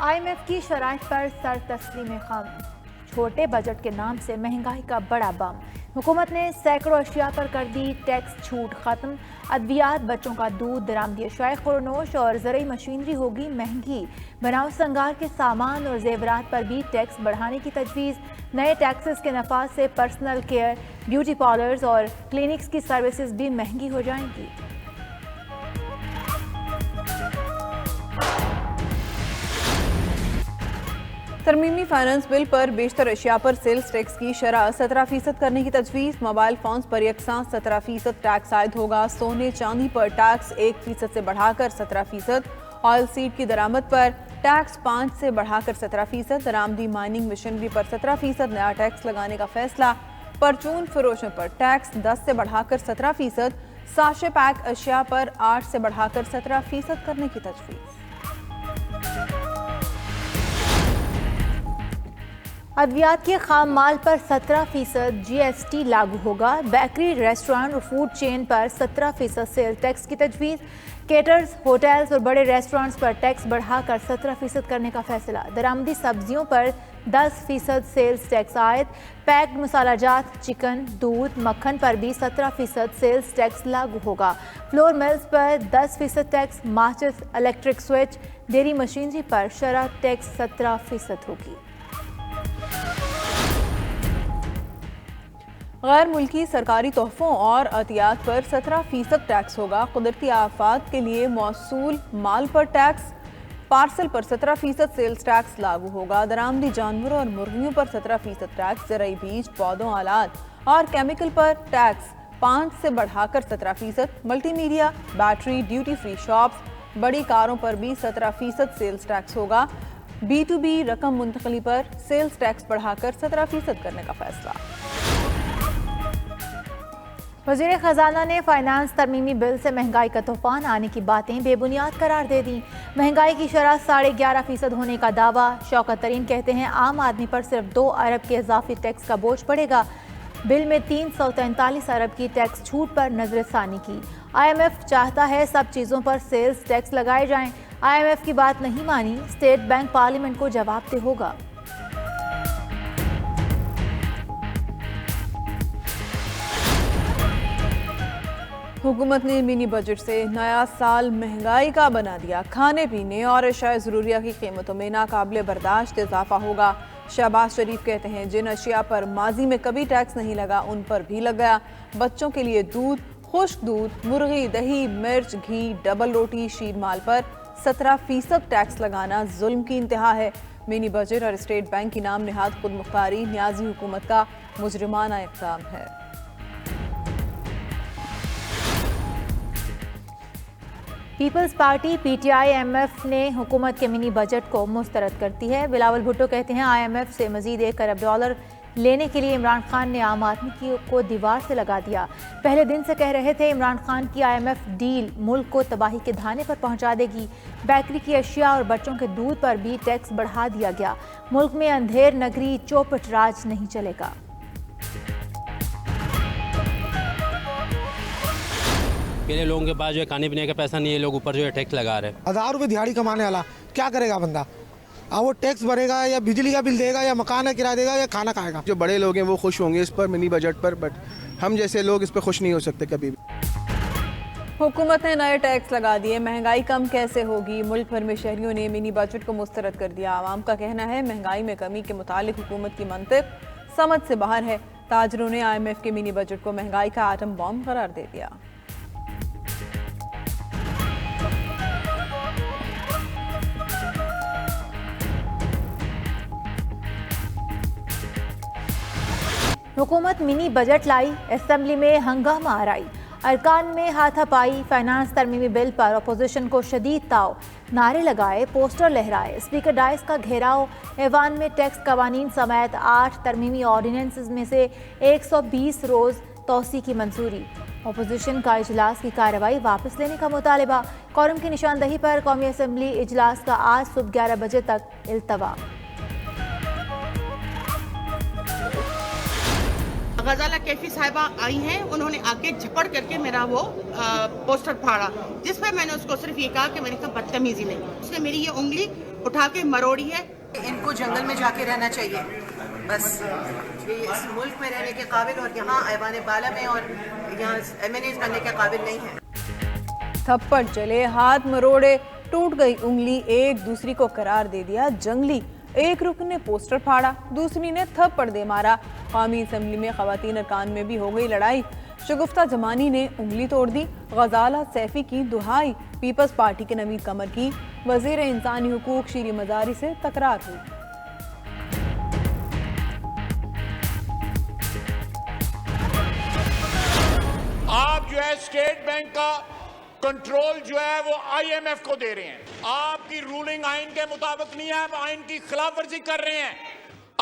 IMF की शराइत पर sir तस्लीम खाम। छोटे बजट के नाम से महंगाई का बड़ा बम। हुकूमत ने सैकड़ों अशिया पर कर दी टैक्स छूट खत्म। अद्वियात, बच्चों का दूध, दरामदी अशिया खुरनोश और ज़रूरी मशीनरी होगी महंगी। बनाव संगार के सामान और जेवरात पर भी टैक्स बढ़ाने की तजवीज़। नए टैक्सेस के नफाज से पर्सनल केयर, ब्यूटी पार्लर्स और क्लिनिक्स की सर्विसेज भी महंगी हो जाएंगी। तरमीमी फाइनेंस बिल पर बेशतर अशिया पर सेल्स टैक्स की शरह 17% करने की तजवीज़। मोबाइल फोन्स पर यकसां 17% टैक्स आयद होगा। सोने चांदी पर टैक्स 1% से बढ़ाकर 17%। ऑयल सीड की दरामद पर टैक्स 5 से बढ़ाकर 17%। दरामदी माइनिंग मशीनरी पर 17% नया टैक्स लगाने का फैसला। परचून फरोशों पर टैक्स 10 से बढ़ाकर 17%। साशे पैक अशिया पर 8 से बढ़ाकर 17% करने की तजवीज़। अद्वियात के खाम माल पर 17% GST लागू होगा। बेकरी, रेस्टोरेंट और फूड चेन पर 17% सेल टैक्स की तजवीज़। केटर्स, होटल्स और बड़े रेस्टोरेंट्स पर टैक्स बढ़ाकर 17% करने का फैसला। दरामदी सब्जियों पर 10% सेल्स टैक्स आयद। पैक्ड मसालाजात, चिकन, दूध, मक्खन पर भी 17% सेल्स टैक्स लागू होगा। फ्लोर मिल्स पर 10% टैक्स। माचिस, इलेक्ट्रिक स्विच, डेयरी मशीनरी पर शरह टैक्स 17% होगी। गैर मुल्की सरकारी तोहफों और अतियात पर 17% टैक्स होगा। कुदरती आफात के लिए मौसूल माल पर टैक्स। पार्सल पर 17% सेल्स टैक्स लागू होगा। दरामदी जानवरों और मुर्गियों पर 17% टैक्स। ज़रूरी बीज, पौधों, आलात और केमिकल पर टैक्स 5 से बढ़ाकर 17%। Multimedia, battery, duty free shops, बड़ी कारों पर भी 17% सेल्स टैक्स होगा। B2B रकम मुंतकली पर सेल्स टैक्स बढ़ाकर 17% करने का फैसला। वज़ीर ख़जाना ने फाइनेंस तरमीमी बिल से महंगाई का तूफान आने की बातें बेबुनियाद करार दे दी। महंगाई की शरह 11.5% होने का दावा। शौकत तरीन कहते हैं आम आदमी पर सिर्फ 2 अरब के इजाफी टैक्स का बोझ पड़ेगा। बिल में 343 अरब की टैक्स छूट पर नजरसानी की। IMF चाहता है सब चीज़ों पर सेल्स टैक्स लगाए जाएं। IMF की बात नहीं मानी, स्टेट बैंक पार्लियामेंट को जवाबदेह होगा। हुकूमत ने मिनी बजट से नया साल महंगाई का बना दिया। खाने पीने और अशिया ज़रूरिया की कीमतों में नाकाबिले बर्दाश्त इजाफा होगा। शहबाज शरीफ कहते हैं जिन अशिया पर माजी में कभी टैक्स नहीं लगा उन पर भी लग गया। बच्चों के लिए दूध, खुश्क दूध, मुर्गी, दही, मिर्च, घी, डबल रोटी, शीर माल पर 17% टैक्स लगाना जुल्म की इंतहा है। मिनी बजट और स्टेट बैंक की नाम निहाद खुद मुख्तारी न्याजी हुकूमत का मुजरिमाना इक़दाम है। पीपल्स पार्टी PTI MF ने हुकूमत के मिनी बजट को मुस्तरद करती है। बिलावल भुट्टो कहते हैं IMF से मजीद $1 अरब लेने के लिए इमरान खान ने आम आदमी को दीवार से लगा दिया। पहले दिन से कह रहे थे इमरान खान की IMF डील मुल्क को तबाही के धाने पर पहुंचा देगी। बेकरी की अशिया और बच्चों के दूध पर भी टैक्स बढ़ा दिया गया। मुल्क में अंधेर नगरी चौपट राज नहीं चलेगा। मेरे लोगों के पास जो है खाने पीने का पैसा नहीं है, लोग ऊपर जो है टैक्स लगा रहे हैं। 1000 रुपये दिहाड़ी कमाने वाला क्या करेगा बंदा? अब वो टैक्स भरेगा या बिजली का बिल देगा या मकान का किराया देगा या खाना खाएगा। जो बड़े लोग हैं वो खुश होंगे इस पर मिनी बजट पर, बट हम जैसे लोग इस पर खुश नहीं हो सकते कभी भी। हुकूमत ने नए टैक्स लगा दिए, महंगाई कम कैसे होगी? मुल्क भर में शहरियों ने मिनी बजट को मुस्तरद कर दिया। आवाम का कहना है महंगाई में कमी के मुतालिक हुकूमत की मंतिक समझ से बाहर है। ताजरों ने IMF के मिनी बजट को महंगाई का आटम बॉम्ब करार दे दिया। हुकूमत मिनी बजट लाई, असेंबली में हंगामा आराई, अरकान में हाथापाई। फाइनेंस तरमीमी बिल पर अपोजिशन को शदीद ताव, नारे लगाए, पोस्टर लहराए, स्पीकर डाइस का घेराव। ऐवान में टैक्स कवानीन समेत 8 तरमीमी ऑर्डिनेंसेस में से 120 रोज़ तोसी की मंजूरी। अपोजिशन का इजलास की कार्रवाई वापस लेने का मुतालबा। कौरम की निशानदही पर कौमी असम्बली इजलास का आज सुबह 11 बजे तक इल्तवा। गजाला कैफी साहिबा आई हैं, उन्होंने आके झपड़ करके मेरा वो पोस्टर फाड़ा, जिस पर मैंने उसको सिर्फ ये कहा कि मैंने कहा बदतमीजी नहीं। उसने मेरी ये उंगली उठा के मरोड़ी है। इनको जंगल में जाके रहना चाहिए, बस ये इस मुल्क में रहने के काबिल और यहाँ ऐवान बाला में और यहाँ MNAs बनने के काबिल नहीं है। थप्पड़ चले, हाथ मरोड़े, टूट गई उंगली, एक दूसरी को करार दे दिया जंगली। एक रुकन ने पोस्टर फाड़ा, दूसरी ने थप्पड़ दे मारा। कौमी असम्बली में खवातीन अरकान में भी हो गई लड़ाई। शगुफ्ता जमानी ने उंगली तोड़ दी, गजाला सैफी की दुहाई। पीपल्स पार्टी के नवीद कमर की वजीर इंसानी हुकूक शीरी मजारी से तकरार हुई। आप जो है स्टेट बैंक का कंट्रोल जो है वो IMF को दे रहे हैं। आपकी रूलिंग आइन के मुताबिक नहीं है, आप आइन की खिलाफ वर्जी कर रहे हैं।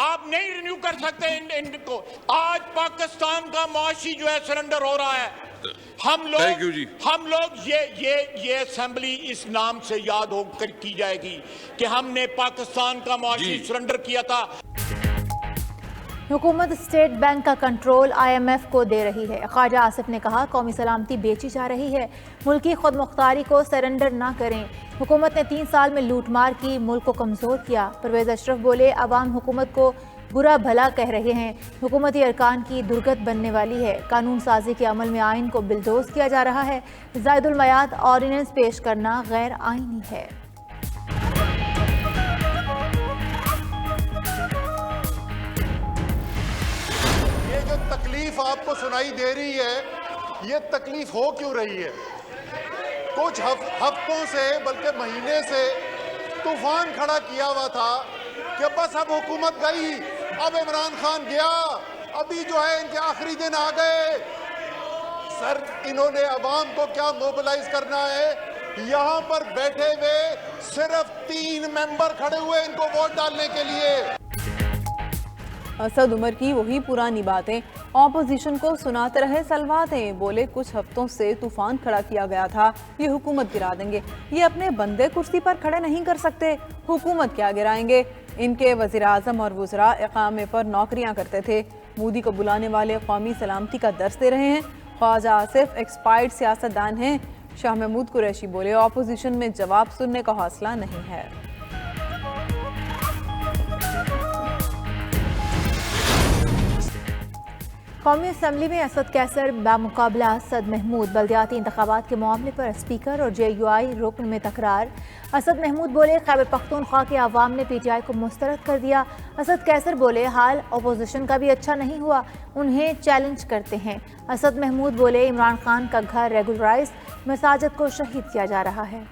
आप नहीं रिन्यू कर सकते इनको। आज पाकिस्तान का मुआशी जो है सरेंडर हो रहा है। हम लोग ये असेंबली इस नाम से याद होकर की जाएगी कि हमने पाकिस्तान का मुआशी सरेंडर किया था। हुकूमत स्टेट बैंक का कंट्रोल IMF को दे रही है। ख्वाजा आसिफ ने कहा, कौमी सलामती बेची जा रही है, मुल्की खुद मुख्तारी को सरेंडर ना करें। हुकूमत ने 3 साल में लूट मार की, मुल्क को कमज़ोर किया। परवेज अशरफ बोले, अवाम हुकूमत को बुरा भला कह रहे हैं, हुकूमती अरकान की दुर्गत बनने वाली है। कानून साजी के अमल में आइन को बिलडोज किया जा रहा है। ज़ायदुल मयाद ऑर्डिनेंस पेश करना गैर आइनी है। जो तकलीफ आपको सुनाई दे रही है, ये तकलीफ हो क्यों रही है? कुछ हफ्तों से बल्कि महीने से तूफान खड़ा किया हुआ था कि बस अब हुकूमत गई, अब इमरान खान गया, अभी जो है इनके आखिरी दिन आ गए। सर, इन्होंने अवाम को क्या मोबिलाइज करना है? यहाँ पर बैठे हुए सिर्फ 3 मेंबर खड़े हुए इनको वोट डालने के लिए। असद उमर की वही पुरानी बातें ऑपोजिशन को सुनाते रहे सलवातें। बोले, कुछ हफ्तों से तूफान खड़ा किया गया था, ये हुकूमत गिरा देंगे। ये अपने बंदे कुर्सी पर खड़े नहीं कर सकते, हुकूमत क्या गिराएंगे? इनके वज़ीर आज़म और वज़रा इक़ामे पर नौकरियां करते थे। मोदी को बुलाने वाले कौमी सलामती का दर्स दे रहे हैं। ख्वाजा आसिफ एक्सपायर्ड सियासतदान हैं। शाह महमूद कुरैशी बोले, ऑपोजिशन में जवाब सुनने का हौसला नहीं है। कौमी असम्बली में असद कैसर बामुकाबला असद महमूद। बल्दियाती इंतखाबात के मामले पर स्पीकर और JUI रुकन में तकरार। असद महमूद बोले, खैबर पख्तूनख्वा के अवाम ने PTI को मुस्तरद कर दिया। असद कैसर बोले, हाल अपोजिशन का भी अच्छा नहीं हुआ, उन्हें चैलेंज करते हैं। असद महमूद बोले, इमरान खान का घर रेगुलराइज, मसाजिद को शहीद किया जा रहा है।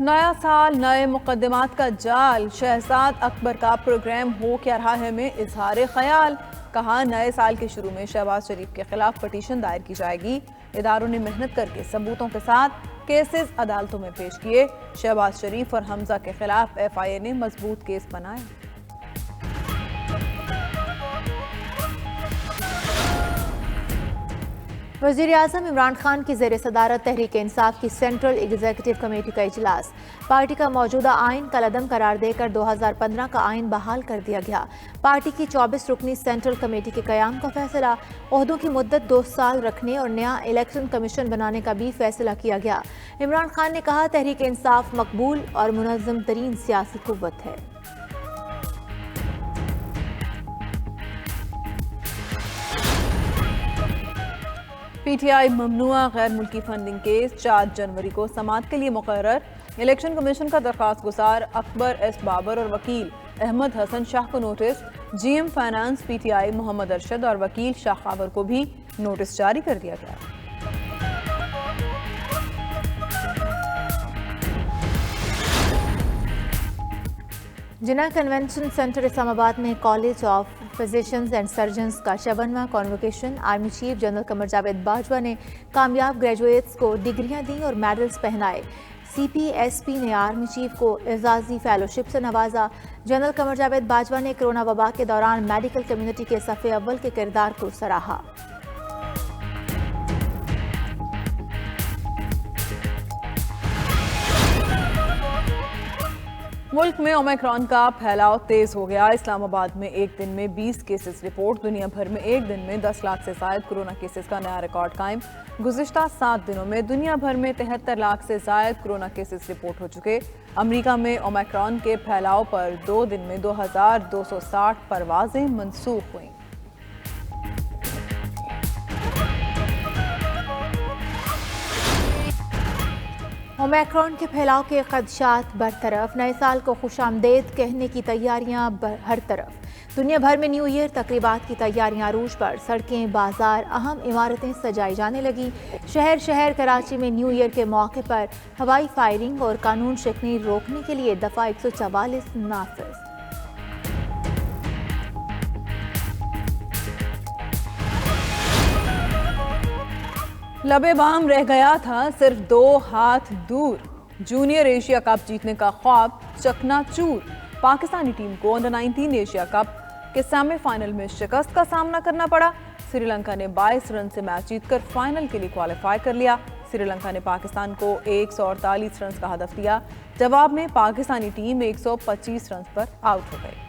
नया साल, नए मुकदमात का जाल। शहजाद अकबर का प्रोग्राम हो क्या रहा है में इजहार ख्याल। कहा, नए साल के शुरू में शहबाज शरीफ के खिलाफ पटिशन दायर की जाएगी। इदारों ने मेहनत करके सबूतों के साथ केसेस अदालतों में पेश किए। शहबाज शरीफ और हमजा के खिलाफ FIA ने मजबूत केस बनाए। वज़ीर आज़म इमरान खान की ज़ेर सदारत तहरीक इंसाफ की सेंट्रल एग्जीक्यूटिव कमेटी का इजलास। पार्टी का मौजूदा आइन कलअदम करार देकर 2015 का आइन बहाल कर दिया गया। पार्टी की 24 रुकनी सेंट्रल कमेटी के क़याम का फैसला। ओहदों की मुद्दत 2 साल रखने और नया इलेक्शन कमीशन बनाने का भी फैसला किया गया। इमरान खान ने कहा, तहरीक इंसाफ मकबूल और मुनज़्ज़म तरीन सियासी कुव्वत है। PTI ममनुआ गैर मुल्की फंडिंग केस 4 जनवरी को समाअत के लिए मुकर्रर। इलेक्शन कमीशन का दरख्वास्त गुजार अकबर S बाबर और वकील अहमद हसन शाह को notice. GM finance PTI Mohammad Arshad और वकील शाह खावर को भी नोटिस जारी कर दिया गया। जिना कन्वेंशन सेंटर इस्लामाबाद में college of physicians and surgeons का 56वां convocation. Army chief general Qamar Javed Bajwa ने कामयाब ग्रेजुएट्स को डिग्रियां दी और मेडल्स पहनाए। CPSP ने आर्मी चीफ को एजाजी फेलोशिप से नवाजा। जनरल कमर जावेद बाजवा ने कोरोना वबा के दौरान मेडिकल कम्युनिटी के सफ़े अव्वल के किरदार को सराहा। मुल्क में ओमिक्रॉन का फैलाव तेज हो गया। इस्लामाबाद में एक दिन में 20 केसेस रिपोर्ट। दुनिया भर में एक दिन में 10 लाख से जायद कोरोना केसेस का नया रिकॉर्ड कायम। गुज़िश्ता 7 दिनों में दुनिया भर में 73 लाख से जायद कोरोना केसेस रिपोर्ट हो चुके। अमेरिका में ओमिक्रॉन के फैलाव पर 2 दिन में 2260 परवाजें मनसूख हुई। ओमिक्रॉन के फैलाव के खदशात बरतरफ, नए साल को खुशामदेद कहने की तैयारियां हर तरफ। दुनिया भर में न्यू ईयर तकरीबात की तैयारियां अरूज पर। सड़कें, बाजार, अहम इमारतें सजाई जाने लगी। शहर शहर कराची में न्यू ईयर के मौके पर हवाई फायरिंग और कानून शिकनी रोकने के लिए दफ़ा 144 नाफिज। लबे बाम रह गया था सिर्फ 2 हाथ दूर। जूनियर एशिया कप जीतने का ख्वाब चकनाचूर। पाकिस्तानी टीम को अंडर 19 एशिया कप के सेमीफाइनल में शिकस्त का सामना करना पड़ा। श्रीलंका ने 22 रन से मैच जीतकर फाइनल के लिए क्वालिफाई कर लिया। श्रीलंका ने पाकिस्तान को 148 रन का हदफ दिया। जवाब में पाकिस्तानी टीम 125 रन पर आउट हो गई।